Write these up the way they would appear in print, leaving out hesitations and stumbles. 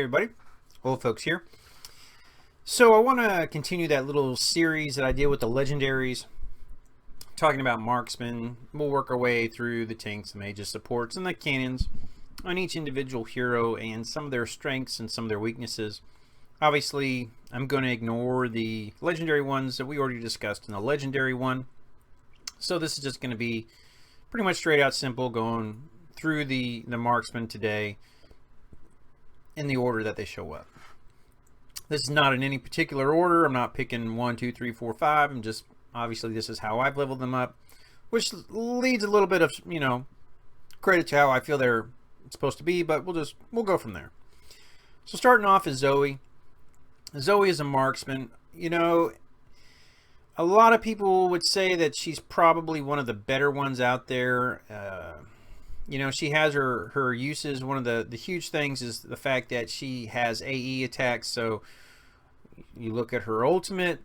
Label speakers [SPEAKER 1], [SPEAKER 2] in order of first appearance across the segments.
[SPEAKER 1] everybody, old folks here. So I want to continue that little series that I did with the legendaries, talking about marksmen. We'll work our way through the tanks, the mages, supports, and the cannons on each individual hero and some of their strengths and some of their weaknesses. Obviously, I'm going to ignore the legendary ones that we already discussed in the legendary one. So this is just going to be pretty much straight out simple, going through the marksmen today in the order that they show up. This is not in any particular order. I'm not picking 1, 2, 3, 4, 5. I'm just, obviously this is how I've leveled them up, which leads a little bit of, credit to how I feel they're supposed to be, but we'll go from there. So starting off is Zoe. Zoe is a marksman. A lot of people would say that she's probably one of the better ones out there. She has her uses. One of the huge things is the fact that she has AE attacks. So you look at her ultimate.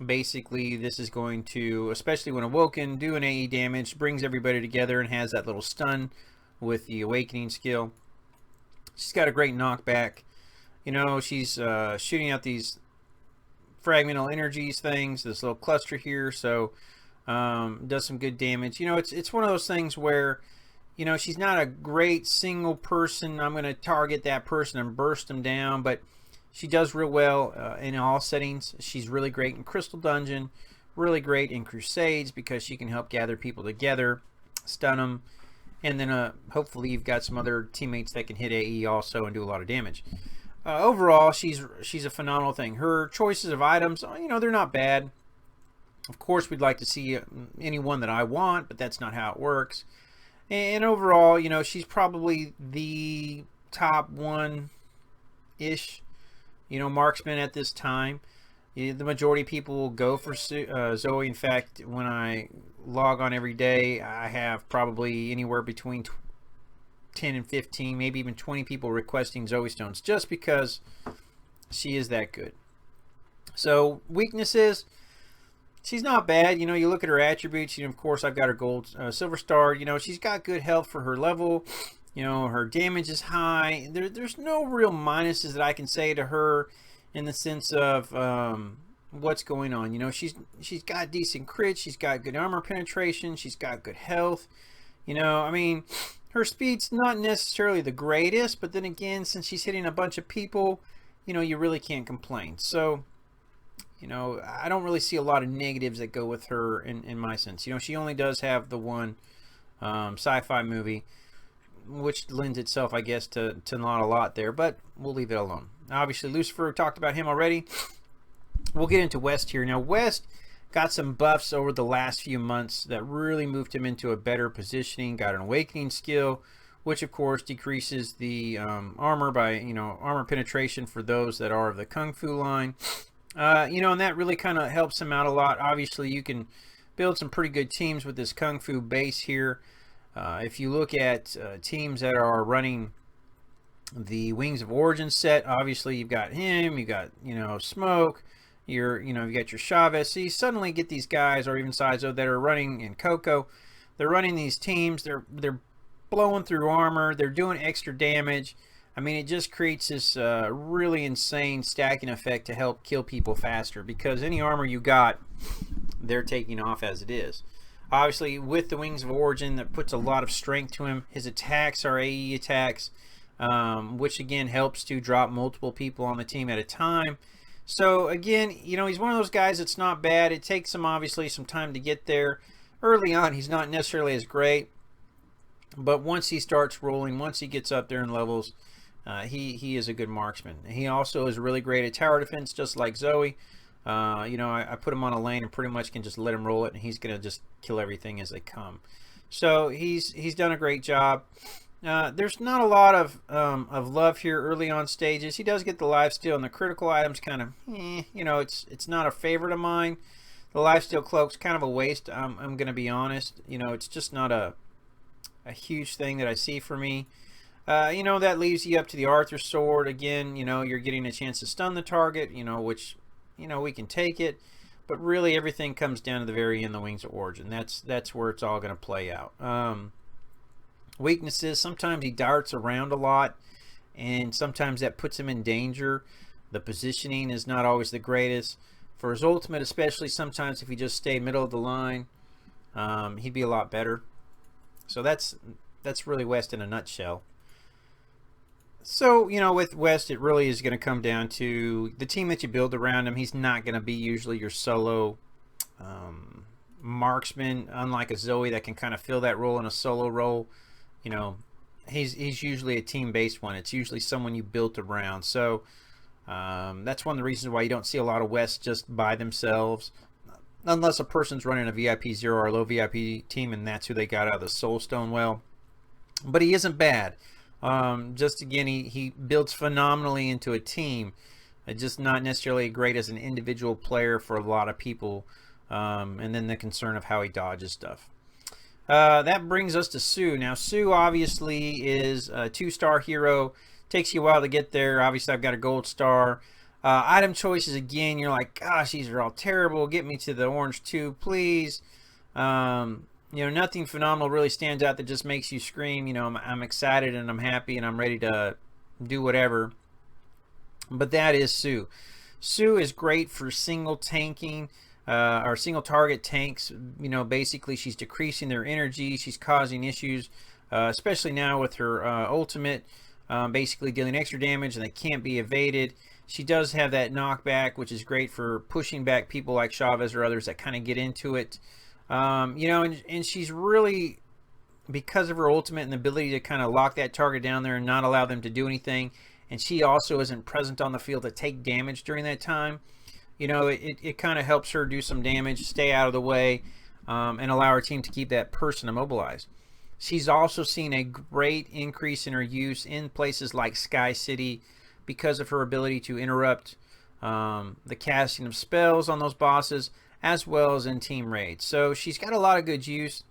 [SPEAKER 1] Basically, this is going to, especially when awoken, do an AE damage, brings everybody together, and has that little stun with the awakening skill. She's got a great knockback. She's shooting out these fragmental energies things, this little cluster here, so does some good damage. It's one of those things where she's not a great single person, I'm going to target that person and burst them down, but she does real well in all settings. She's really great in Crystal Dungeon, really great in Crusades because she can help gather people together, stun them, and then hopefully you've got some other teammates that can hit AE also and do a lot of damage. Overall, she's a phenomenal thing. Her choices of items, they're not bad. Of course, we'd like to see any one that I want, but that's not how it works. And overall, she's probably the top one-ish, marksman at this time. The majority of people will go for Zoe. In fact, when I log on every day, I have probably anywhere between 10 and 15, maybe even 20 people requesting Zoe Stones just because she is that good. So weaknesses, she's not bad. You look at her attributes. Of course, I've got her gold, silver star. She's got good health for her level. Her damage is high. There's no real minuses that I can say to her in the sense of what's going on. She's got decent crit. She's got good armor penetration. She's got good health. Her speed's not necessarily the greatest, but then again, since she's hitting a bunch of people, you really can't complain. So, I don't really see a lot of negatives that go with her in my sense. She only does have the one sci-fi movie, which lends itself, I guess, to not a lot there, but we'll leave it alone. Obviously, Lucifer, we talked about him already. We'll get into West here. Now, West got some buffs over the last few months that really moved him into a better positioning. Got an awakening skill, which of course decreases the armor by armor penetration for those that are of the Kung Fu line. And that really kind of helps him out a lot. Obviously, you can build some pretty good teams with this Kung Fu base here. If you look at teams that are running the Wings of Origin set, obviously you've got him, you got Smoke. You got your Chavez. So you suddenly get these guys, or even Sizo, that are running in Coco. They're running these teams. They're blowing through armor. They're doing extra damage. It just creates this really insane stacking effect to help kill people faster, because any armor you got, they're taking off as it is. Obviously, with the Wings of Origin, that puts a lot of strength to him. His attacks are AE attacks, which again helps to drop multiple people on the team at a time. So again, he's one of those guys that's not bad. It takes him obviously some time to get there. Early on, he's not necessarily as great, but once he starts rolling, once he gets up there in levels, he is a good marksman. He also is really great at tower defense, just like Zoe. I put him on a lane and pretty much can just let him roll it, and he's gonna just kill everything as they come. So he's done a great job. There's not a lot of love here early on stages. He does get the lifesteal, and the critical items kind of, it's not a favorite of mine. The lifesteal cloak's kind of a waste. I'm going to be honest. It's just not a huge thing that I see for me. That leaves you up to the Arthur sword. Again, you're getting a chance to stun the target, which, we can take it. But really, everything comes down to the very end, the Wings of Origin. That's where it's all going to play out. Weaknesses, sometimes he darts around a lot. and sometimes that puts him in danger. The positioning is not always the greatest. For his ultimate, especially, sometimes if he just stayed middle of the line, he'd be a lot better. So that's really West in a nutshell. So, you know, with West, it really is going to come down to the team that you build around him. He's not going to be usually your solo marksman, unlike a Zoe that can kind of fill that role in a solo role. You know, he's usually a team-based one. It's usually someone you built around. So that's one of the reasons why you don't see a lot of West just by themselves, unless a person's running a VIP 0 or a low VIP team, and that's who they got out of the Soulstone well. But he isn't bad. Just again, he builds phenomenally into a team, just not necessarily great as an individual player for a lot of people, and then the concern of how he dodges stuff. That brings us to Sue. Now, Sue obviously is a 2-star hero. Takes you a while to get there. Obviously, I've got a gold star. Item choices, again, you're like, gosh, these are all terrible. Get me to the orange 2, please. You know, nothing phenomenal really stands out that just makes you scream. You know, I'm excited and I'm happy and I'm ready to do whatever. But that is Sue. Sue is great for single tanking or single target tanks. You know, basically she's decreasing their energy. She's causing issues, especially now with her ultimate, basically dealing extra damage and they can't be evaded. She does have that knockback, which is great for pushing back people like Chavez or others that kind of get into it. You know, and she's really, because of her ultimate and the ability to kind of lock that target down there and not allow them to do anything, and she also isn't present on the field to take damage during that time, you know, it kind of helps her do some damage, stay out of the way, and allow her team to keep that person immobilized. She's also seen a great increase in her use in places like Sky City because of her ability to interrupt the casting of spells on those bosses, as well as in team raids. So she's got a lot of good use.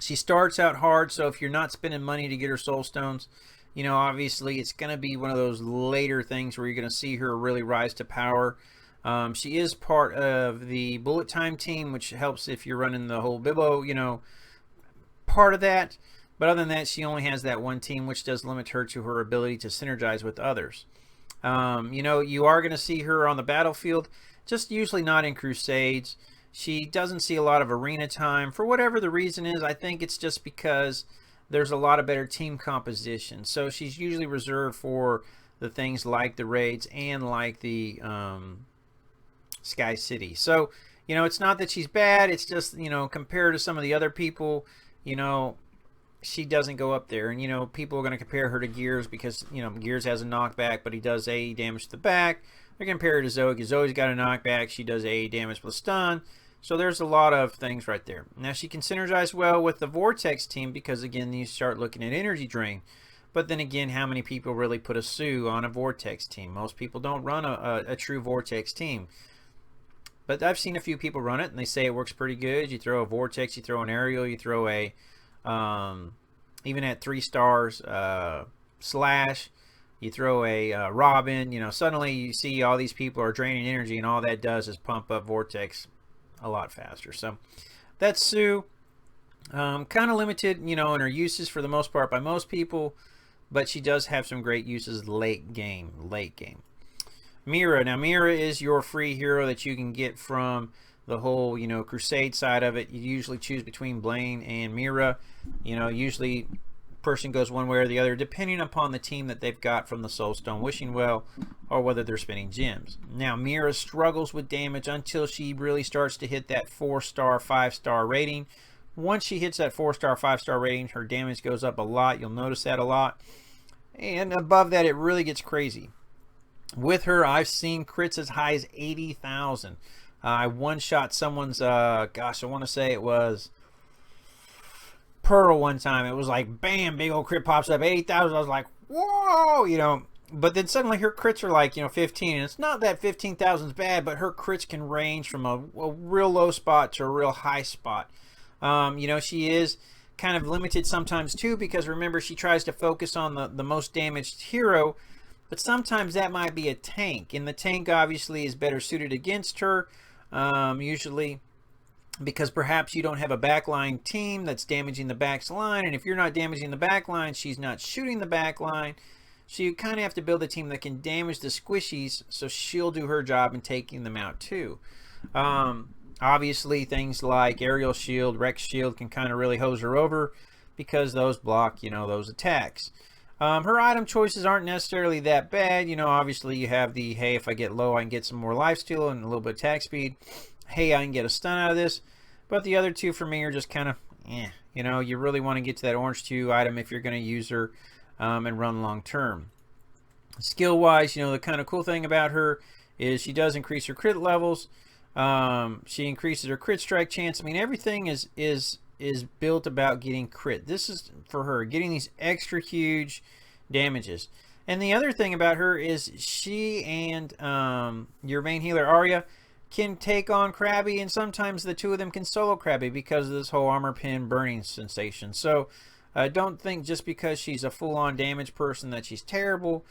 [SPEAKER 1] She starts out hard, so if you're not spending money to get her soul stones, you know, obviously it's going to be one of those later things where you're going to see her really rise to power. She is part of the bullet time team, which helps if you're running the whole Bibble, you know, part of that. But other than that, she only has that one team, which does limit her to her ability to synergize with others. You know, you are going to see her on the battlefield, just usually not in Crusades. She doesn't see a lot of arena time. For whatever the reason is, I think it's just because there's a lot of better team composition. So she's usually reserved for the things like the raids and like the Sky City. So, you know, it's not that she's bad. It's just, you know, compared to some of the other people, you know, she doesn't go up there. And, you know, people are going to compare her to Gears because, you know, Gears has a knockback, but he does AE damage to the back. They compare her to Zoe because Zoe's got a knockback. She does AE damage with stun. So there's a lot of things right there. Now, she can synergize well with the Vortex team because, again, you start looking at energy drain. But then again, how many people really put a Sue on a Vortex team? Most people don't run a true Vortex team. But I've seen a few people run it, and they say it works pretty good. You throw a Vortex, you throw an Aerial, you throw a, even at 3 stars, Slash, you throw a Robin, you know, suddenly you see all these people are draining energy, and all that does is pump up Vortex a lot faster. So that's Sue. Kind of limited, you know, in her uses for the most part by most people, but she does have some great uses late game. Mira. Now, Mira is your free hero that you can get from the whole, you know, Crusade side of it. You usually choose between Blaine and Mira. You know, usually person goes one way or the other depending upon the team that they've got from the Soulstone Wishing Well or whether they're spinning gems. Now, Mira struggles with damage until she really starts to hit that 4-star, 5-star rating. Once she hits that 4-star, 5-star rating, her damage goes up a lot. You'll notice that a lot. And above that, it really gets crazy. With her, I've seen crits as high as 80,000. I one-shot someone's, gosh, I want to say it was Pearl one time. It was like, bam, big old crit pops up, 80,000. I was like, whoa, you know. But then suddenly her crits are like, you know, 15. And it's not that 15,000 is bad, but her crits can range from a real low spot to a real high spot. You know, she is kind of limited sometimes too, because remember, she tries to focus on the most damaged hero. But sometimes that might be a tank, and the tank obviously is better suited against her, usually because perhaps you don't have a backline team that's damaging the back's line, and if you're not damaging the backline, she's not shooting the backline. So you kind of have to build a team that can damage the squishies, so she'll do her job in taking them out too. Obviously, things like Aerial Shield, Rex Shield can kind of really hose her over because those block, those attacks. Her item choices aren't necessarily that bad. Obviously you have the, hey, if I get low, I can get some more lifesteal and a little bit of attack speed. Hey, I can get a stun out of this. But the other two for me are just kind of, you really want to get to that orange 2 item if you're going to use her and run long term. Skill wise, the kind of cool thing about her is she does increase her crit levels. She increases her crit strike chance. I mean, everything is built about getting crit. This is for her, getting these extra huge damages. And the other thing about her is she and your main healer Arya can take on Krabby, and sometimes the two of them can solo Krabby because of this whole armor pin burning sensation. So don't think just because she's a full-on damage person that she's terrible.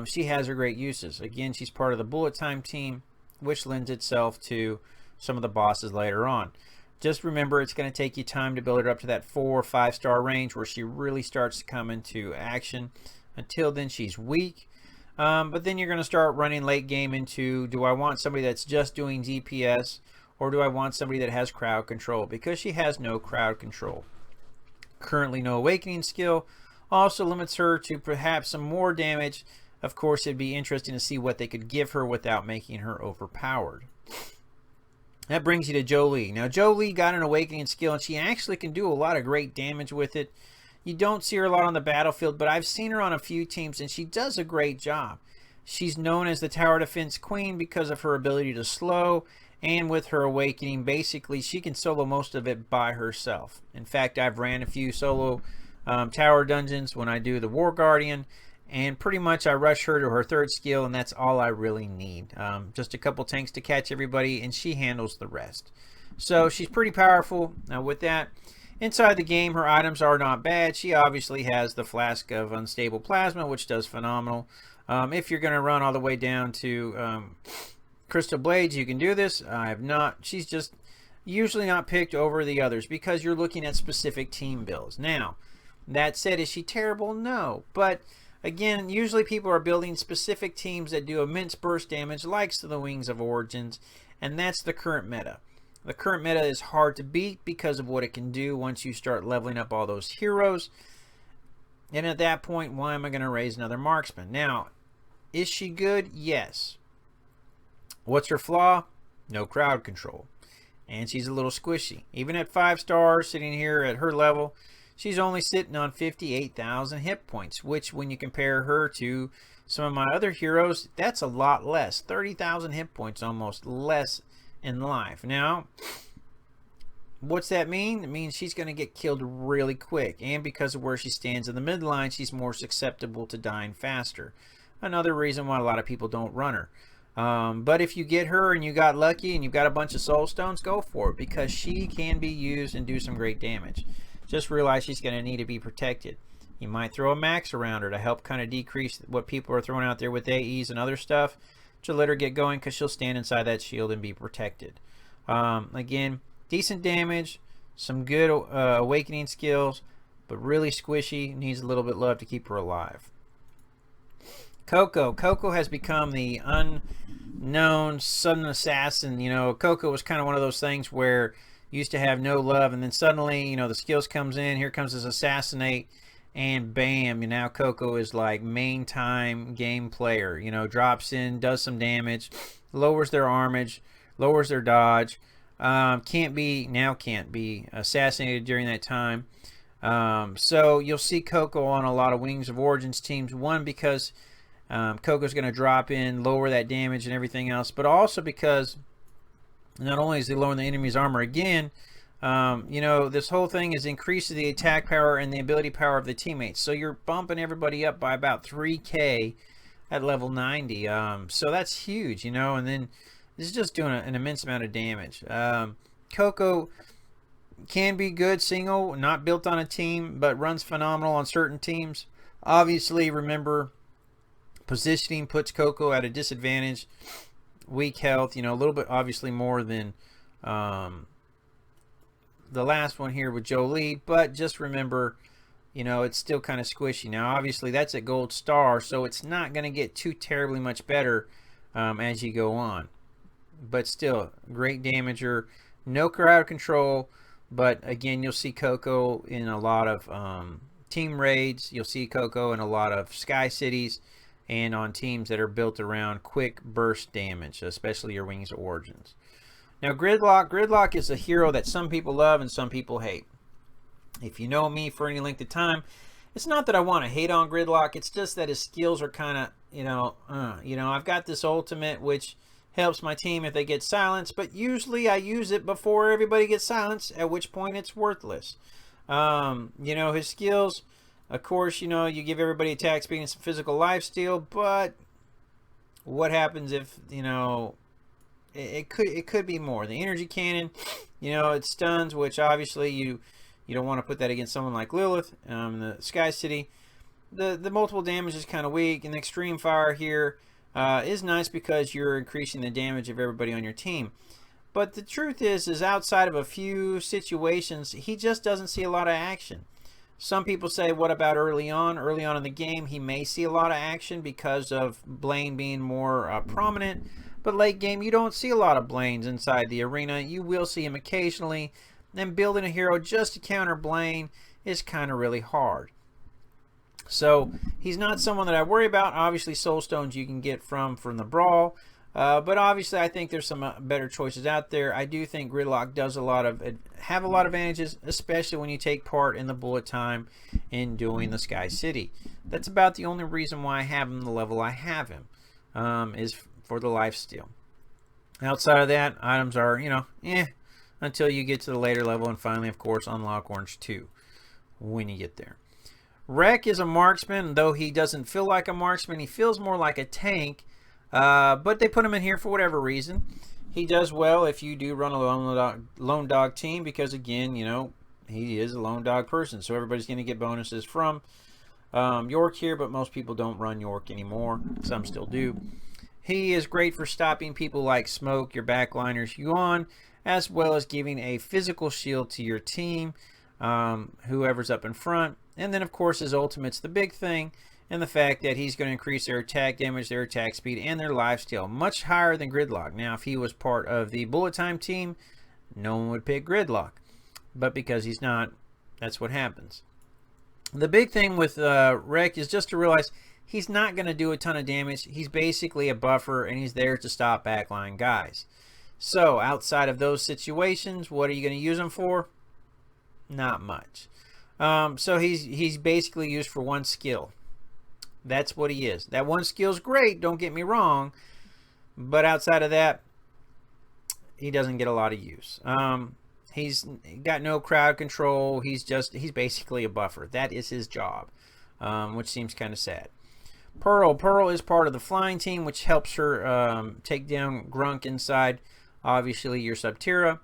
[SPEAKER 1] She has her great uses. Again, she's part of the bullet time team, which lends itself to some of the bosses later on. Just remember, it's going to take you time to build her up to that 4 or 5 star range where she really starts to come into action. Until then, she's weak. But then you're going to start running late game into, do I want somebody that's just doing DPS, or do I want somebody that has crowd control? Because she has no crowd control. Currently no awakening skill. Also limits her to perhaps some more damage. Of course, it'd be interesting to see what they could give her without making her overpowered. That brings you to Jolene. Now, Jolene got an awakening skill, and she actually can do a lot of great damage with it. You don't see her a lot on the battlefield, but I've seen her on a few teams, and she does a great job. She's known as the Tower Defense Queen because of her ability to slow, and with her awakening, basically, she can solo most of it by herself. In fact, I've ran a few solo tower dungeons when I do the War Guardian, and pretty much I rush her to her 3rd skill, and that's all I really need. Just a couple tanks to catch everybody, and she handles the rest. So she's pretty powerful. Now with that, inside the game, her items are not bad. She obviously has the Flask of Unstable Plasma, which does phenomenal. If you're going to run all the way down to Crystal Blades, you can do this. I have not. She's just usually not picked over the others because you're looking at specific team builds. Now, that said, is she terrible? No. But again, usually people are building specific teams that do immense burst damage, like the Wings of Origins, and that's the current meta. The current meta is hard to beat because of what it can do once you start leveling up all those heroes. And at that point, why am I going to raise another Marksman? Now, is she good? Yes. What's her flaw? No crowd control. And she's a little squishy. Even at 5 stars, sitting here at her level, she's only sitting on 58,000 hit points, which when you compare her to some of my other heroes, that's a lot less. 30,000 hit points almost less in life. Now, what's that mean? It means she's going to get killed really quick. And because of where she stands in the midline, she's more susceptible to dying faster. Another reason why a lot of people don't run her. But if you get her and you got lucky and you've got a bunch of soul stones, go for it, because she can be used and do some great damage. Just realize she's going to need to be protected. You might throw a max around her to help kind of decrease what people are throwing out there with AEs and other stuff to let her get going, because she'll stand inside that shield and be protected. Again, decent damage, some good awakening skills, but really squishy, needs a little bit of love to keep her alive. Coco. Coco has become the unknown sudden assassin. Coco was kind of one of those things where you used to have no love, and then suddenly, the skills comes in, here comes this assassinate, and bam, now Coco is like main time game player. Drops in, does some damage, lowers their armage, lowers their dodge, can't be assassinated during that time. So you'll see Coco on a lot of Wings of Origins teams, one because Coco's going to drop in, lower that damage and everything else, but also because not only is he lowering the enemy's armor again, this whole thing is increasing the attack power and the ability power of the teammates. So you're bumping everybody up by about 3k at level 90. So that's huge, and then this is just doing an immense amount of damage. Coco can be good single, not built on a team, but runs phenomenal on certain teams. Obviously, remember, positioning puts Coco at a disadvantage. Weak health, a little bit obviously more than the last one here with Jolene, but just remember, you know, it's still kind of squishy. Now, obviously, that's at gold star, so it's not going to get too terribly much better as you go on. But still, great damager. No crowd control, but again, you'll see Coco in a lot of team raids. You'll see Coco in a lot of Sky Cities and on teams that are built around quick burst damage, especially your Wings of Origins. Now, Gridlock. Gridlock is a hero that some people love and some people hate. If you know me for any length of time, it's not that I want to hate on Gridlock. It's just that his skills are kind of, I've got this ultimate which helps my team if they get silenced, but usually I use it before everybody gets silenced, at which point it's worthless. His skills, of course, you give everybody attack speed and some physical lifesteal, but what happens if, it could be more. The energy cannon, it stuns, which obviously you don't want to put that against someone like Lilith, the Sky City. The multiple damage is kind of weak, and the extreme fire here is nice because you're increasing the damage of everybody on your team. But the truth is outside of a few situations, he just doesn't see a lot of action. Some people say, what about early on? Early on in the game, he may see a lot of action because of Blaine being more prominent. But late game, you don't see a lot of Blaines inside the arena. You will see him occasionally. And building a hero just to counter Blaine is kind of really hard. So he's not someone that I worry about. Obviously, Soul Stones you can get from the Brawl. But obviously, I think there's some better choices out there. I do think Gridlock does have a lot of advantages, especially when you take part in the bullet time in doing the Sky City. That's about the only reason why I have him the level I have him, is for the lifesteal. Outside of that, items are, until you get to the later level and finally, of course, unlock Orange 2 when you get there. Wreck is a marksman, though he doesn't feel like a marksman. He feels more like a tank, but they put him in here for whatever reason. He does well if you do run a lone dog team because, again, he is a lone dog person. So everybody's going to get bonuses from York here, but most people don't run York anymore. Some still do. He is great for stopping people like Smoke, your backliners, Yuan, as well as giving a physical shield to your team, whoever's up in front. And then, of course, his ultimate's the big thing, and the fact that he's going to increase their attack damage, their attack speed, and their lifesteal much higher than Gridlock. Now, if he was part of the bullet time team, no one would pick Gridlock. But because he's not, that's what happens. The big thing with Wreck is just to realize he's not going to do a ton of damage. He's basically a buffer, and he's there to stop backline guys. So, outside of those situations, what are you going to use him for? Not much. So he's basically used for one skill. That's what he is. That one skill's great, don't get me wrong, but outside of that, he doesn't get a lot of use. He's got no crowd control. He's basically a buffer. That is his job, which seems kind of sad. Pearl is part of the flying team, which helps her take down Grunk inside, obviously, your Subterra.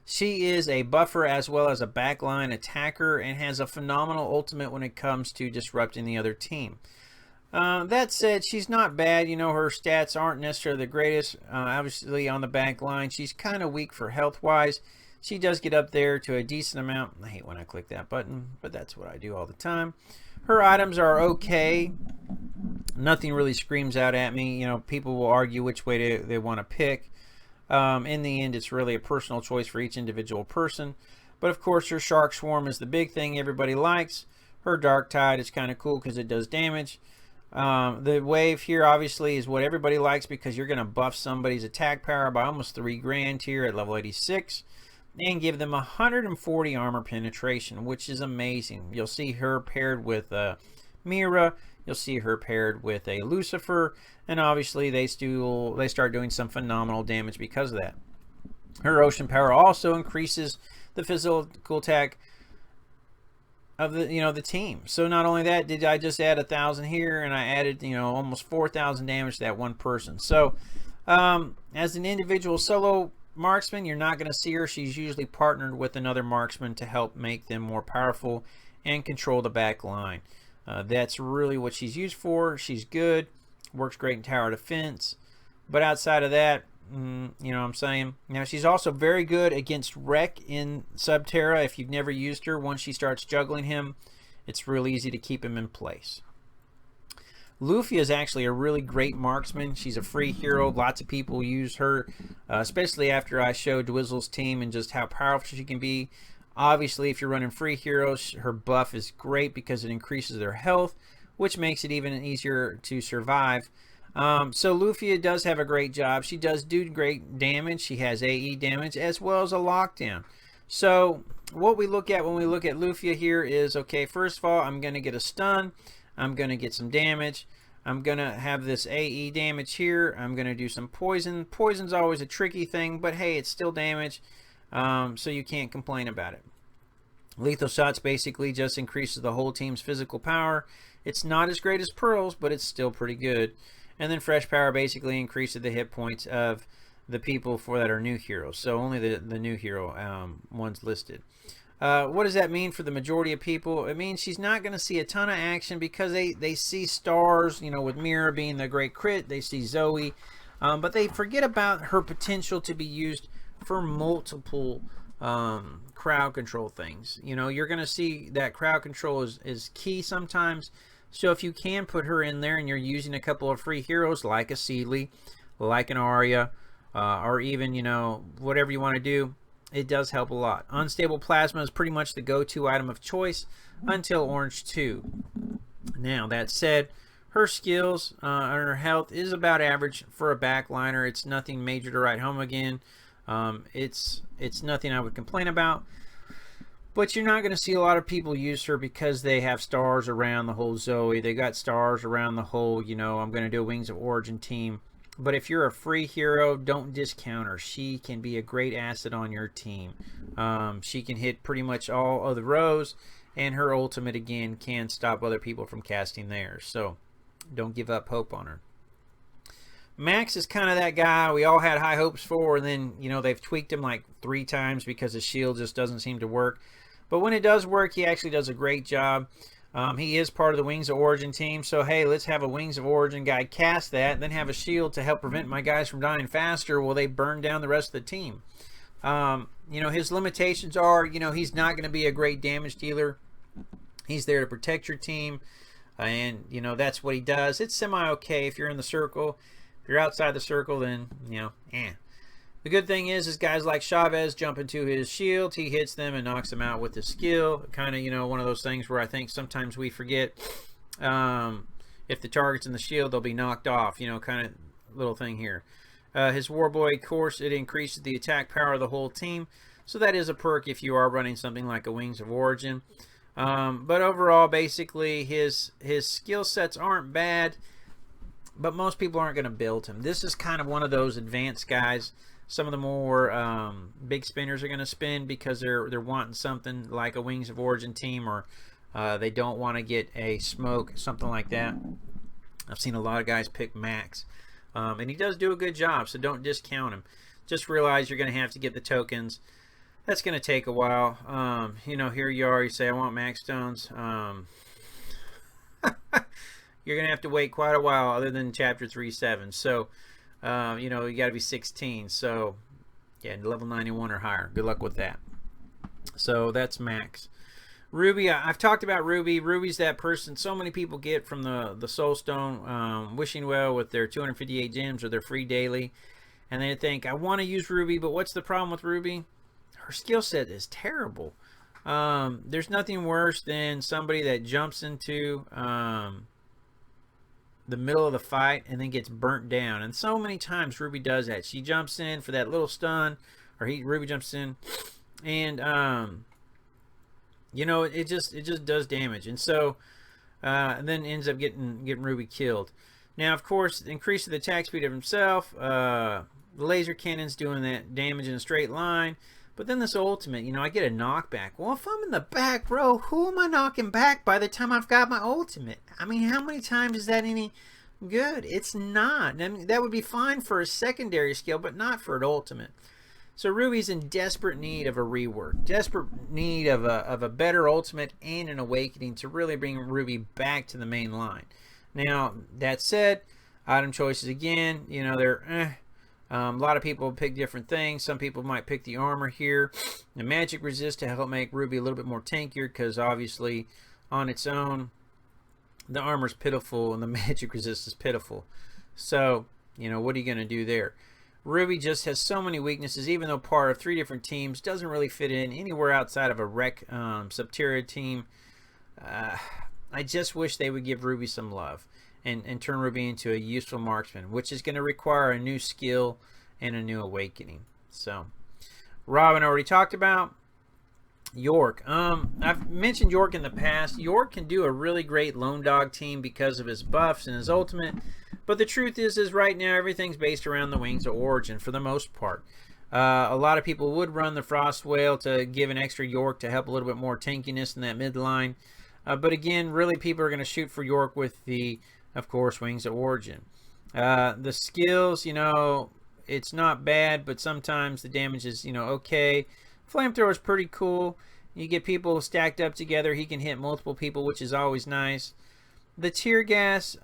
[SPEAKER 1] She is a buffer as well as a backline attacker and has a phenomenal ultimate when it comes to disrupting the other team. That said, she's not bad. Her stats aren't necessarily the greatest. Obviously, on the back line, she's kind of weak for health-wise. She does get up there to a decent amount. I hate when I click that button, but that's what I do all the time. Her items are okay. Nothing really screams out at me. People will argue which way they want to pick. In the end, it's really a personal choice for each individual person. But of course, her Shark Swarm is the big thing everybody likes. Her Dark Tide is kind of cool because it does damage. The wave here obviously is what everybody likes because you're going to buff somebody's attack power by almost 3 grand here at level 86 and give them 140 armor penetration, which is amazing. You'll see her paired with Mira. You'll see her paired with a Lucifer, and obviously they start doing some phenomenal damage because of that. Her Ocean Power also increases the physical attack of the team. So not only that, did I just add 1,000 here, and I added almost 4,000 damage to that one person. So as an individual solo marksman, you're not going to see her. She's usually partnered with another marksman to help make them more powerful and control the back line. That's really what she's used for. She's good, works great in tower defense, but outside of that, You know what I'm saying? Now, she's also very good against Wreck in Subterra. If you've never used her, once she starts juggling him, it's real easy to keep him in place. Lufia is actually a really great marksman. She's a free hero. Lots of people use her, especially after I showed Dwizzle's team and just how powerful she can be. Obviously, if you're running free heroes, her buff is great because it increases their health, which makes it even easier to survive. So Lufia does have a great job. She does do great damage. She has AE damage as well as a lockdown. So what we look at when we look at Lufia here is, okay, first of all, I'm going to get a stun. I'm going to get some damage. I'm going to have this AE damage here. I'm going to do some poison. Poison's always a tricky thing, but hey, it's still damage, so you can't complain about it. Lethal shots basically just increases the whole team's physical power. It's not as great as Pearl's, but it's still pretty good. And then fresh power basically increases the hit points of the people that are new heroes. So only the new hero ones listed. What does that mean for the majority of people? It means she's not going to see a ton of action because they see stars, you know, with Mira being the great crit. They see Zoe, but they forget about her potential to be used for multiple crowd control things. You know, you're going to see that crowd control is key sometimes. So if you can put her in there and you're using a couple of free heroes like a Seedly, like an Arya, or even, you know, whatever you want to do, it does help a lot. Unstable Plasma is pretty much the go-to item of choice until Orange 2. Now, that said, her skills and her health is about average for a backliner. It's nothing major to write home again. It's nothing I would complain about. But you're not going to see a lot of people use her because they have stars around the whole Zoe. They got stars around the whole, you know, I'm going to do a Wings of Origin team. But if you're a free hero, don't discount her. She can be a great asset on your team. She can hit pretty much all of the rows, and her ultimate, again, can stop other people from casting theirs. So don't give up hope on her. Max is kind of that guy we all had high hopes for, and then, you know, they've tweaked him like 3 times because his shield just doesn't seem to work. But when it does work, he actually does a great job. He is part of the Wings of Origin team, so hey, let's have a Wings of Origin guy cast that, and then have a shield to help prevent my guys from dying faster while they burn down the rest of the team. You know, his limitations are, you know, he's not going to be a great damage dealer. He's there to protect your team, and, you know, that's what he does. It's semi-okay if you're in the circle. If you're outside the circle, then, you know, The good thing is guys like Chavez jump into his shield. He hits them and knocks them out with his skill. Kind of, you know, one of those things where I think sometimes we forget if the target's in the shield, they'll be knocked off. You know, kind of little thing here. His Warboy, of course, it increases the attack power of the whole team. So that is a perk if you are running something like a Wings of Origin. But overall, basically, his skill sets aren't bad. But most people aren't going to build him. This is kind of one of those advanced guys. Some of the more big spinners are going to spin because they're wanting something like a Wings of Origin team, or they don't want to get a smoke, something like that. I've seen a lot of guys pick Max, and he does do a good job, so don't discount him. Just realize you're going to have to get the tokens. That's going to take a while. You know, here you are, you say, I want Max Stones. You're going to have to wait quite a while other than Chapter 3.7. So, you know, you got to be 16. So, yeah, level 91 or higher. Good luck with that. So, that's Max. Ruby, I've talked about Ruby. Ruby's that person so many people get from the Soulstone Wishing Well with their 258 gems or their free daily. And they think, I want to use Ruby, but what's the problem with Ruby? Her skill set is terrible. There's nothing worse than somebody that jumps into the middle of the fight and then gets burnt down. And so many times Ruby does that. She jumps in for that little stun, or Ruby jumps in, and you know, it just does damage. And so and then ends up getting Ruby killed. Now, of course, increasing the attack speed of himself, the laser cannon's doing that damage in a straight line. But then this ultimate, you know, I get a knockback. Well, if I'm in the back row, who am I knocking back by the time I've got my ultimate? I mean, how many times is that any good? It's not. I mean, that would be fine for a secondary skill, but not for an ultimate. So Ruby's in desperate need of a rework, desperate need of a better ultimate and an awakening to really bring Ruby back to the main line. Now, that said, item choices again, you know, they're A lot of people pick different things. Some people might pick the armor here. The magic resist to help make Ruby a little bit more tankier, because obviously on its own the armor's pitiful and the magic resist is pitiful. So, you know, what are you going to do there? Ruby just has so many weaknesses, even though part of 3 different teams, doesn't really fit in anywhere outside of a Rec Subterra team. I just wish they would give Ruby some love and turn Ruby into a useful marksman, which is going to require a new skill and a new awakening. So, Robin already talked about. York. I've mentioned York in the past. York can do a really great lone dog team because of his buffs and his ultimate. But the truth is right now everything's based around the Wings of Origin for the most part. A lot of people would run the Frost Whale to give an extra York to help a little bit more tankiness in that midline. But again, really people are going to shoot for York with the, of course, Wings of Origin. The skills, you know, it's not bad, but sometimes the damage is, you know, okay. Flamethrower is pretty cool. You get people stacked up together. He can hit multiple people, which is always nice. The tear gas,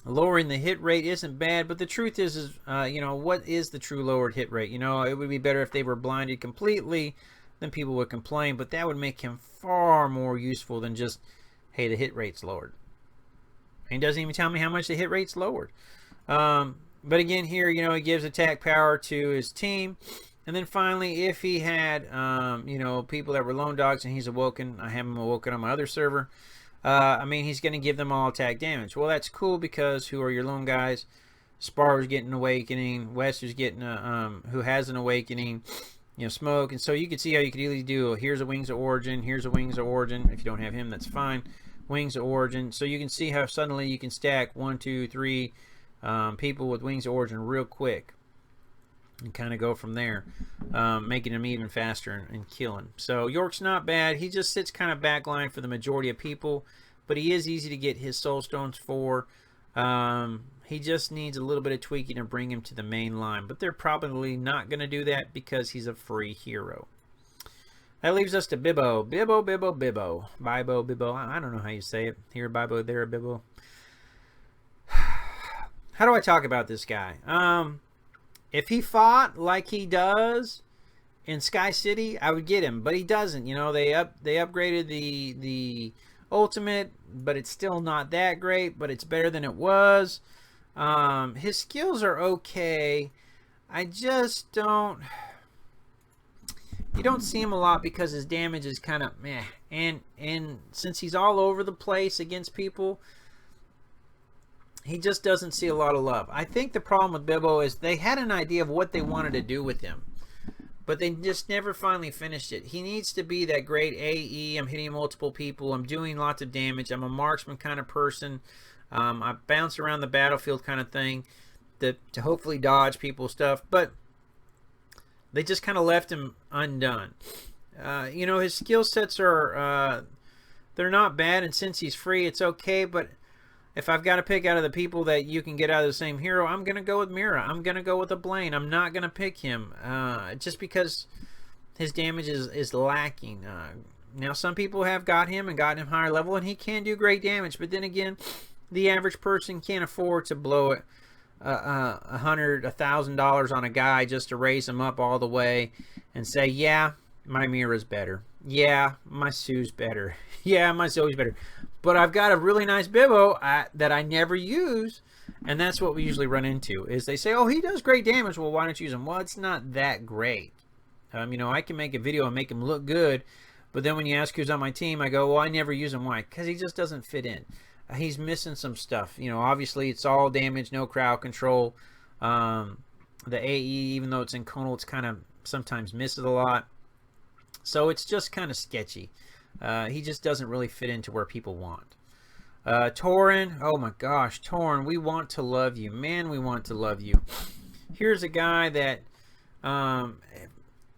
[SPEAKER 1] lowering the hit rate isn't bad, but the truth is you know, what is the true lowered hit rate? You know, it would be better if they were blinded completely, then people would complain, but that would make him far more useful than just, hey, the hit rate's lowered. He doesn't even tell me how much the hit rate's lowered. But again, here, you know, he gives attack power to his team. And then finally, if he had, you know, people that were lone dogs and he's awoken, I have him awoken on my other server, I mean, he's going to give them all attack damage. Well, that's cool, because who are your lone guys? Sparrow's getting an awakening. Wester's getting who has an awakening. You know, Smoke. And so you can see how you could easily do, here's a Wings of Origin, here's a Wings of Origin. If you don't have him, that's fine. Wings of Origin. So you can see how suddenly you can stack 1, 2, 3 people with Wings of Origin real quick. And kind of go from there, making him even faster and killing. So York's not bad. He just sits kind of backline for the majority of people, but he is easy to get his soul stones for. He just needs a little bit of tweaking to bring him to the main line, but they're probably not going to do that because he's a free hero. That leaves us to Bibble. Bibble, Bibble, Bibble. Bibo, Bibble. I don't know how you say it. Here, Bibo, there, Bibble. How do I talk about this guy? If he fought like he does in Sky City, I would get him, but he doesn't. You know, they upgraded the ultimate, but it's still not that great, but it's better than it was. His skills are okay. I just don't... You don't see him a lot because his damage is kind of meh. And since he's all over the place against people, he just doesn't see a lot of love. I think the problem with Bibble is they had an idea of what they wanted to do with him, but they just never finally finished it. He needs to be that great AE. I'm hitting multiple people. I'm doing lots of damage. I'm a marksman kind of person. I bounce around the battlefield kind of thing to hopefully dodge people's stuff, but they just kind of left him undone. You know, his skill sets are, they're not bad, and since he's free, it's okay, but if I've got to pick out of the people that you can get out of the same hero, I'm going to go with Mira. I'm going to go with a Blaine. I'm not going to pick him just because his damage is lacking. Now, some people have got him and gotten him higher level, and he can do great damage. But then again, the average person can't afford to blow it $100,000 on a guy just to raise him up all the way and say, yeah, my Mira's better. Yeah, my Sue's better. Yeah, my Zoe's better. But I've got a really nice Bibbo that I never use, and that's what we usually run into, is they say, oh, he does great damage. Well, why don't you use him? Well, it's not that great. You know, I can make a video and make him look good, but then when you ask who's on my team, I go, well, I never use him. Why? Because he just doesn't fit in. He's missing some stuff. You know, obviously it's all damage, no crowd control. The AE, even though it's in Conal, it's kind of sometimes misses a lot. So it's just kind of sketchy. He just doesn't really fit into where people want. Turin, oh my gosh, Turin, we want to love you. Man, we want to love you. Here's a guy that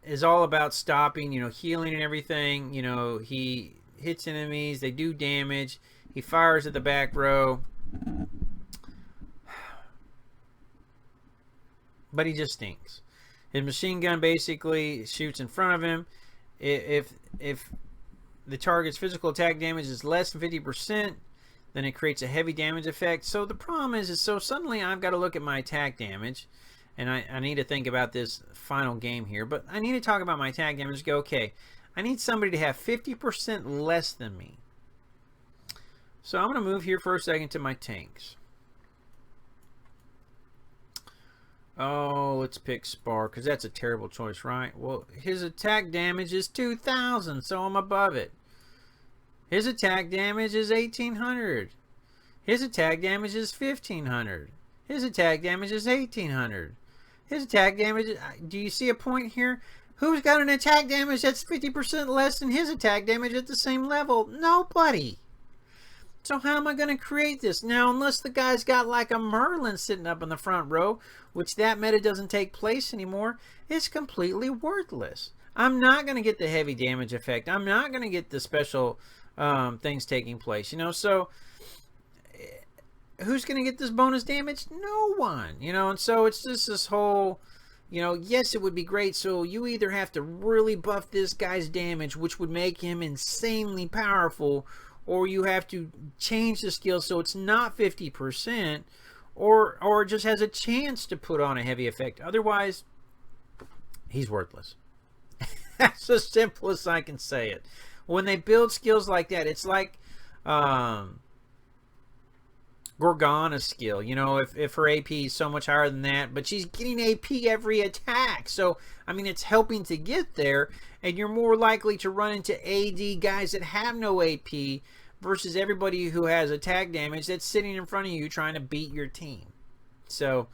[SPEAKER 1] is all about stopping, you know, healing and everything. You know, he hits enemies, they do damage. He fires at the back row. But he just stinks. His machine gun basically shoots in front of him. If the target's physical attack damage is less than 50%, then it creates a heavy damage effect. So the problem is so suddenly I've got to look at my attack damage, and I need to think about this final game here, but I need to talk about my attack damage. Go, okay, I need somebody to have 50% less than me. So I'm going to move here for a second to my tanks. Oh, let's pick Spar, because that's a terrible choice, right? Well, his attack damage is 2,000, so I'm above it. His attack damage is 1,800. His attack damage is 1,500. His attack damage is 1,800. His attack damage is, do you see a point here? Who's got an attack damage that's 50% less than his attack damage at the same level? Nobody. So how am I going to create this? Now, unless the guy's got like a Merlin sitting up in the front row, which that meta doesn't take place anymore, it's completely worthless. I'm not going to get the heavy damage effect. I'm not going to get the special things taking place, you know. So who's going to get this bonus damage? No one, you know. And so it's just this whole, you know, yes, it would be great. So you either have to really buff this guy's damage, which would make him insanely powerful, or you have to change the skill so it's not 50%, or just has a chance to put on a heavy effect. Otherwise, he's worthless. That's as simple as I can say it. When they build skills like that, it's like Gorgona's skill. You know, if her AP is so much higher than that, but she's getting AP every attack. So, I mean, it's helping to get there, and you're more likely to run into AD guys that have no AP versus everybody who has attack damage that's sitting in front of you trying to beat your team. So,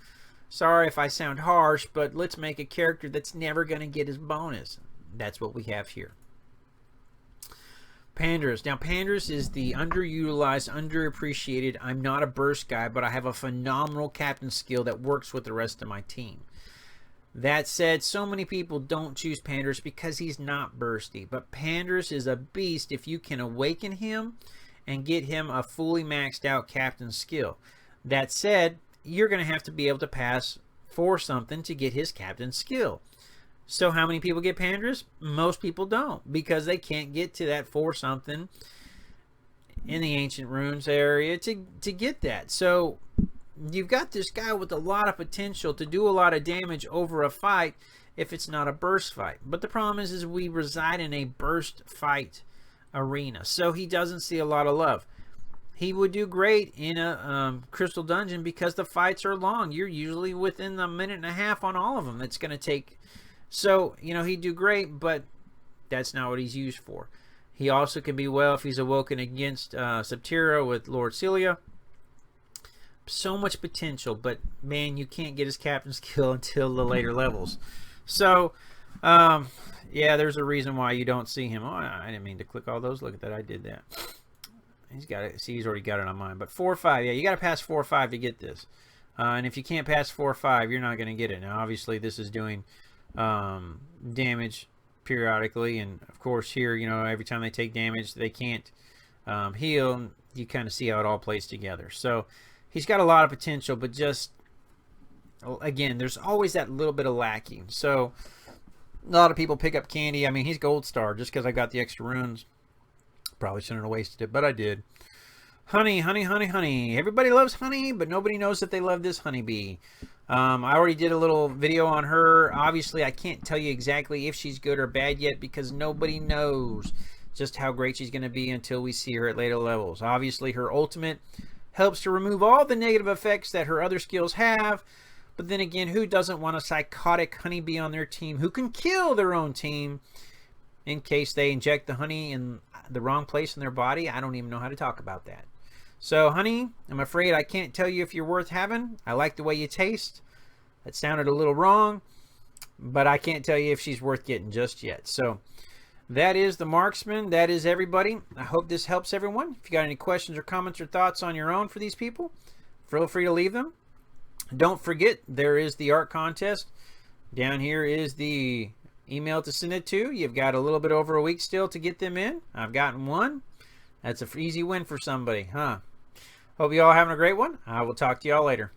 [SPEAKER 1] sorry if I sound harsh, but let's make a character that's never going to get his bonus. That's what we have here. Panders. Now, Panders is the underutilized, underappreciated. I'm not a burst guy, but I have a phenomenal captain skill that works with the rest of my team. That said, so many people don't choose Panders because he's not bursty. But Panders is a beast if you can awaken him and get him a fully maxed out captain skill. That said, you're going to have to be able to pass for something to get his captain skill. So how many people get Panders? Most people don't, because they can't get to that for something in the Ancient Runes area to get that. So you've got this guy with a lot of potential to do a lot of damage over a fight if it's not a burst fight. But the problem is we reside in a burst fight arena, so he doesn't see a lot of love. He would do great in a Crystal Dungeon because the fights are long. You're usually within a minute and a half on all of them. It's going to take... So, you know, he'd do great, but that's not what he's used for. He also can be well if he's awoken against Septira with Lord Celia. So much potential, but man, you can't get his captain skill until the later levels. So, yeah, there's a reason why you don't see him. Oh, I didn't mean to click all those. Look at that, I did that. He's got it. See, he's already got it on mine. But 4 or 5, yeah, you got to pass 4 or 5 to get this. And if you can't pass 4 or 5, you're not going to get it. Now, obviously, this is doing damage periodically, and of course here, you know, every time they take damage they can't heal. You kind of see how it all plays together. So he's got a lot of potential, but just again, there's always that little bit of lacking. So a lot of people pick up Candy. I mean, he's gold star just because I got the extra runes. Probably shouldn't have wasted it, but I did. Honey, honey, honey, honey. Everybody loves honey, but nobody knows that they love this honeybee. I already did a little video on her. Obviously, I can't tell you exactly if she's good or bad yet because nobody knows just how great she's going to be until we see her at later levels. Obviously, her ultimate helps to remove all the negative effects that her other skills have. But then again, who doesn't want a psychotic honeybee on their team who can kill their own team in case they inject the honey in the wrong place in their body? I don't even know how to talk about that. So, honey, I'm afraid I can't tell you if you're worth having. I like the way you taste. That sounded a little wrong, but I can't tell you if she's worth getting just yet. So, that is the Marksman. That is everybody. I hope this helps everyone. If you got any questions or comments or thoughts on your own for these people, feel free to leave them. Don't forget, there is the art contest. Down here is the email to send it to. You've got a little bit over a week still to get them in. I've gotten one. That's an easy win for somebody, huh? Hope you all having a great one. I will talk to you all later.